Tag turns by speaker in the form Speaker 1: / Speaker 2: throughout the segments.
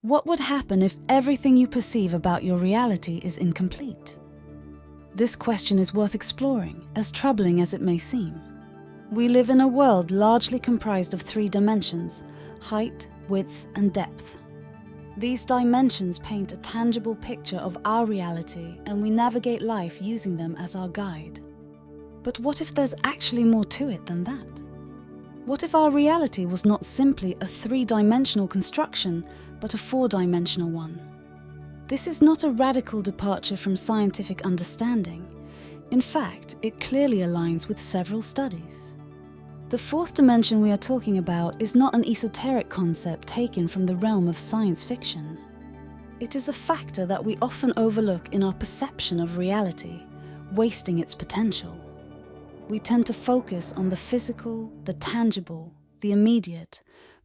Speaker 1: What would happen if everything you perceive about your reality is incomplete? This question is worth exploring, as troubling as it may seem. We live in a world largely comprised of three dimensions: height, width, and depth. These dimensions paint a tangible picture of our reality, and we navigate life using them as our guide. But what if there's actually more to it than that? What if our reality was not simply a three-dimensional construction, but a four-dimensional one? This is not a radical departure from scientific understanding. In fact, it clearly aligns with several studies. The fourth dimension we are talking about is not an esoteric concept taken from the realm of science fiction. It is a factor that we often overlook in our perception of reality, wasting its potential. We tend to focus on the physical, the tangible, the immediate,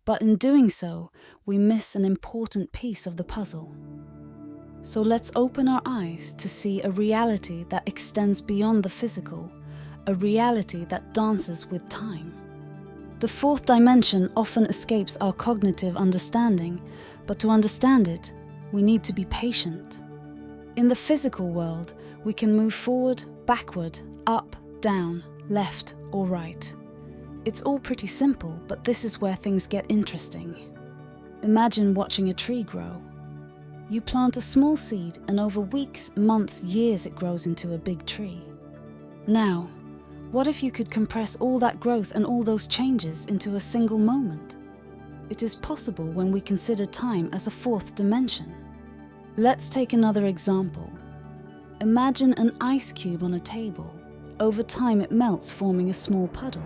Speaker 1: but in doing so, we miss an important piece of the puzzle. So let's open our eyes to see a reality that extends beyond the physical, a reality that dances with time. The fourth dimension often escapes our cognitive understanding, but to understand it, we need to be patient. In the physical world, we can move forward, backward, up, down, left or right. It's all pretty simple, but this is where things get interesting. Imagine watching a tree grow. You plant a small seed, and over weeks, months, years it grows into a big tree. Now, what if you could compress all that growth and all those changes into a single moment? It is possible when we consider time as a fourth dimension. Let's take another example. Imagine an ice cube on a table. Over time it melts, forming a small puddle.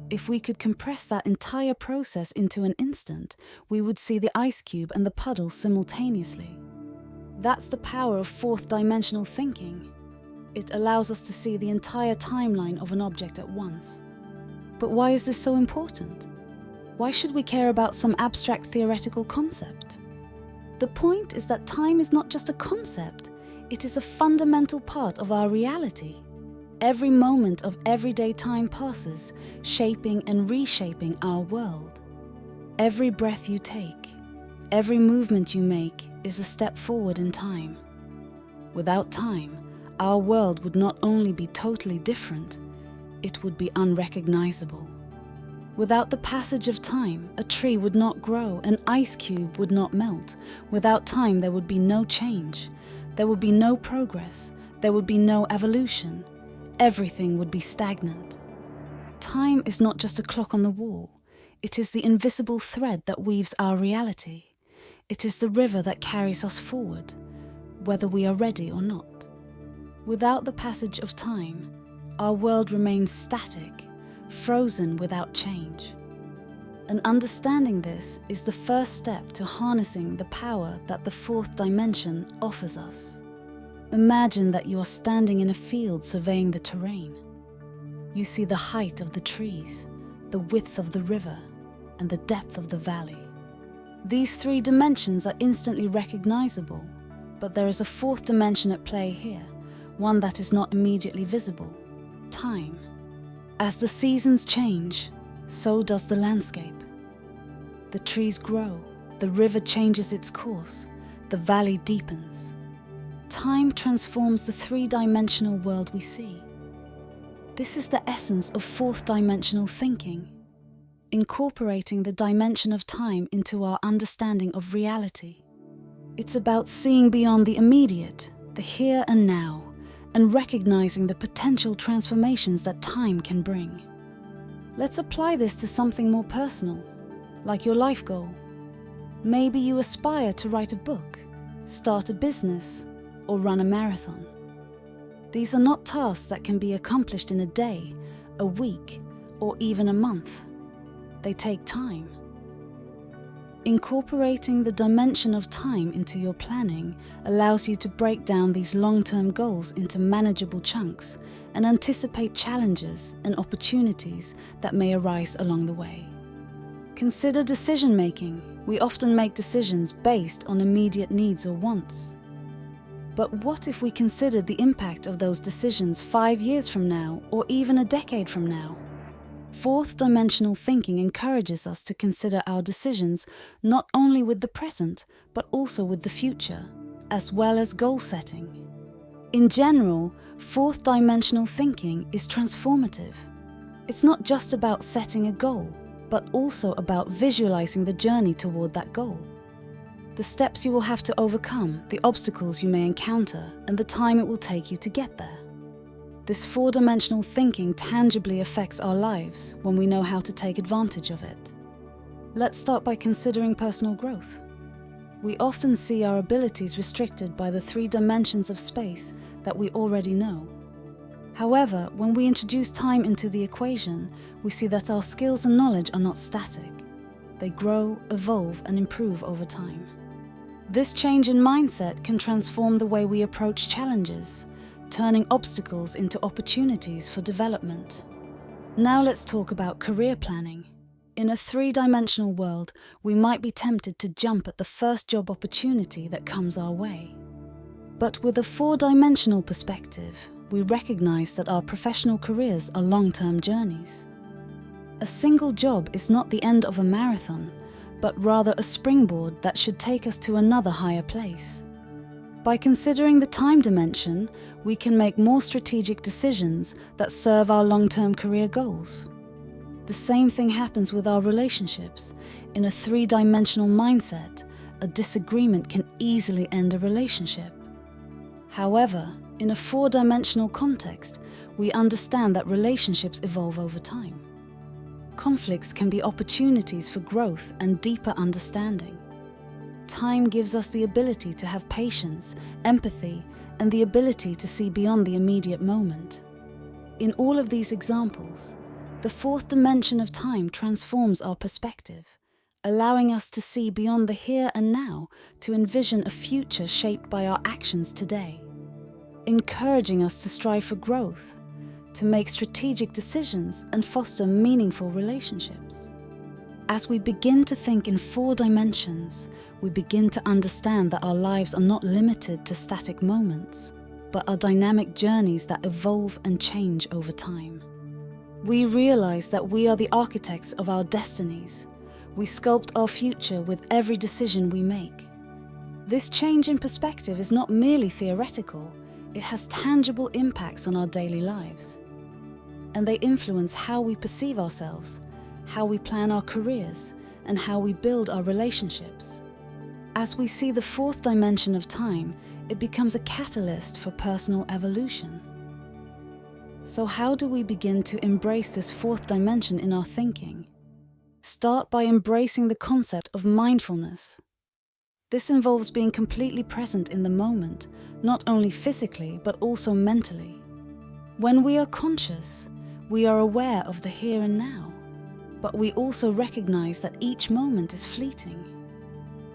Speaker 1: If we could compress that entire process into an instant, we would see the ice cube and the puddle simultaneously. That's the power of fourth dimensional thinking. It allows us to see the entire timeline of an object at once. But why is this so important? Why should we care about some abstract theoretical concept? The point is that time is not just a concept, it is a fundamental part of our reality. Every moment of everyday time passes, shaping and reshaping our world. Every breath you take, every movement you make is a step forward in time. Without time, our world would not only be totally different, it would be unrecognizable. Without the passage of time, a tree would not grow, an ice cube would not melt. Without time, there would be no change. There would be no progress. There would be no evolution. Everything would be stagnant. Time is not just a clock on the wall. It is the invisible thread that weaves our reality. It is the river that carries us forward, whether we are ready or not. Without the passage of time, our world remains static, frozen without change. And understanding this is the first step to harnessing the power that the fourth dimension offers us. Imagine that you are standing in a field surveying the terrain. You see the height of the trees, the width of the river, and the depth of the valley. These three dimensions are instantly recognizable, but there is a fourth dimension at play here, one that is not immediately visible: time. As the seasons change, so does the landscape. The trees grow, the river changes its course, the valley deepens. Time transforms the three-dimensional world we see. This is the essence of fourth-dimensional thinking, incorporating the dimension of time into our understanding of reality. It's about seeing beyond the immediate, the here and now, and recognizing the potential transformations that time can bring. Let's apply this to something more personal, like your life goal. Maybe you aspire to write a book, start a business, or run a marathon. These are not tasks that can be accomplished in a day, a week, or even a month. They take time. Incorporating the dimension of time into your planning allows you to break down these long-term goals into manageable chunks and anticipate challenges and opportunities that may arise along the way. Consider decision-making. We often make decisions based on immediate needs or wants. But what if we considered the impact of those decisions 5 years from now, or even a decade from now? Fourth dimensional thinking encourages us to consider our decisions not only with the present, but also with the future, as well as goal setting. In general, fourth dimensional thinking is transformative. It's not just about setting a goal, but also about visualizing the journey toward that goal. The steps you will have to overcome, the obstacles you may encounter, and the time it will take you to get there. This four-dimensional thinking tangibly affects our lives when we know how to take advantage of it. Let's start by considering personal growth. We often see our abilities restricted by the three dimensions of space that we already know. However, when we introduce time into the equation, we see that our skills and knowledge are not static. They grow, evolve, and improve over time. This change in mindset can transform the way we approach challenges, turning obstacles into opportunities for development. Now let's talk about career planning. In a three-dimensional world, we might be tempted to jump at the first job opportunity that comes our way. But with a four-dimensional perspective, we recognize that our professional careers are long-term journeys. A single job is not the end of a marathon, but rather a springboard that should take us to another higher place. By considering the time dimension, we can make more strategic decisions that serve our long-term career goals. The same thing happens with our relationships. In a three-dimensional mindset, a disagreement can easily end a relationship. However, in a four-dimensional context, we understand that relationships evolve over time. Conflicts can be opportunities for growth and deeper understanding. Time gives us the ability to have patience, empathy, and the ability to see beyond the immediate moment. In all of these examples, the fourth dimension of time transforms our perspective, allowing us to see beyond the here and now to envision a future shaped by our actions today, encouraging us to strive for growth, to make strategic decisions and foster meaningful relationships. As we begin to think in four dimensions, we begin to understand that our lives are not limited to static moments, but are dynamic journeys that evolve and change over time. We realize that we are the architects of our destinies. We sculpt our future with every decision we make. This change in perspective is not merely theoretical, it has tangible impacts on our daily lives. And they influence how we perceive ourselves, how we plan our careers, and how we build our relationships. As we see the fourth dimension of time, it becomes a catalyst for personal evolution. So how do we begin to embrace this fourth dimension in our thinking? Start by embracing the concept of mindfulness. This involves being completely present in the moment, not only physically, but also mentally. When we are conscious, we are aware of the here and now, but we also recognize that each moment is fleeting.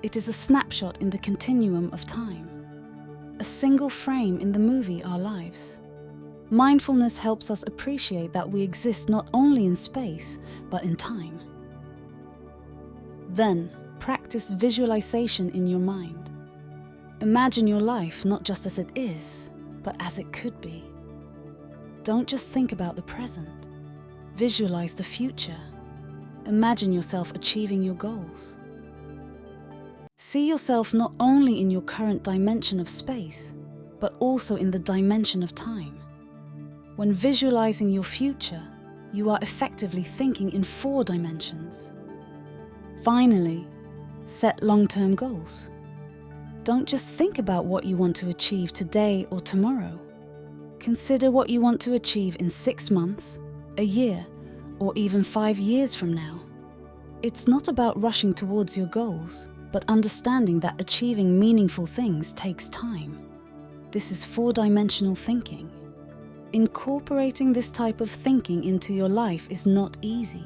Speaker 1: It is a snapshot in the continuum of time, a single frame in the movie our lives. Mindfulness helps us appreciate that we exist not only in space, but in time. Then, practice visualization in your mind. Imagine your life not just as it is, but as it could be. Don't just think about the present. Visualize the future. Imagine yourself achieving your goals. See yourself not only in your current dimension of space, but also in the dimension of time. When visualizing your future, you are effectively thinking in four dimensions. Finally, set long-term goals. Don't just think about what you want to achieve today or tomorrow. Consider what you want to achieve in 6 months, a year, or even 5 years from now. It's not about rushing towards your goals, but understanding that achieving meaningful things takes time. This is four-dimensional thinking. Incorporating this type of thinking into your life is not easy.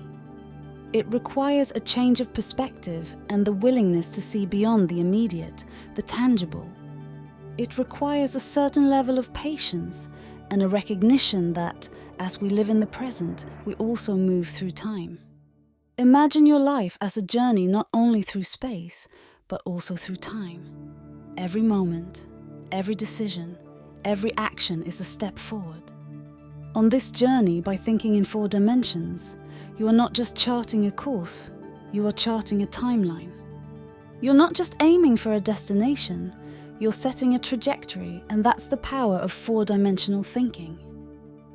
Speaker 1: It requires a change of perspective and the willingness to see beyond the immediate, the tangible. It requires a certain level of patience and a recognition that, as we live in the present, we also move through time. Imagine your life as a journey not only through space, but also through time. Every moment, every decision, every action is a step forward. On this journey, by thinking in 4 dimensions, you are not just charting a course, you are charting a timeline. You're not just aiming for a destination, you're setting a trajectory, and that's the power of 4-dimensional thinking.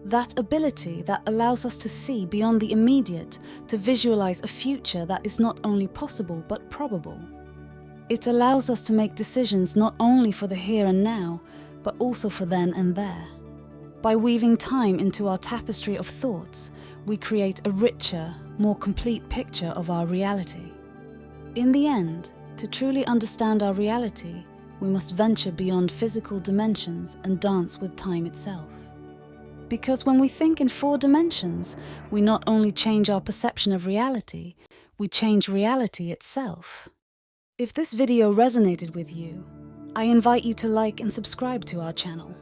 Speaker 1: That ability that allows us to see beyond the immediate, to visualize a future that is not only possible but probable. It allows us to make decisions not only for the here and now, but also for then and there. By weaving time into our tapestry of thoughts, we create a richer, more complete picture of our reality. In the end, to truly understand our reality, we must venture beyond physical dimensions and dance with time itself. Because when we think in 4 dimensions, we not only change our perception of reality, we change reality itself. If this video resonated with you, I invite you to like and subscribe to our channel.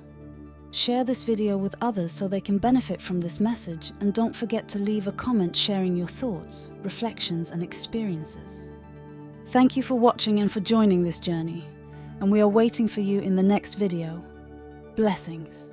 Speaker 1: Share this video with others so they can benefit from this message, and don't forget to leave a comment sharing your thoughts, reflections, and experiences. Thank you for watching and for joining this journey, and we are waiting for you in the next video. Blessings.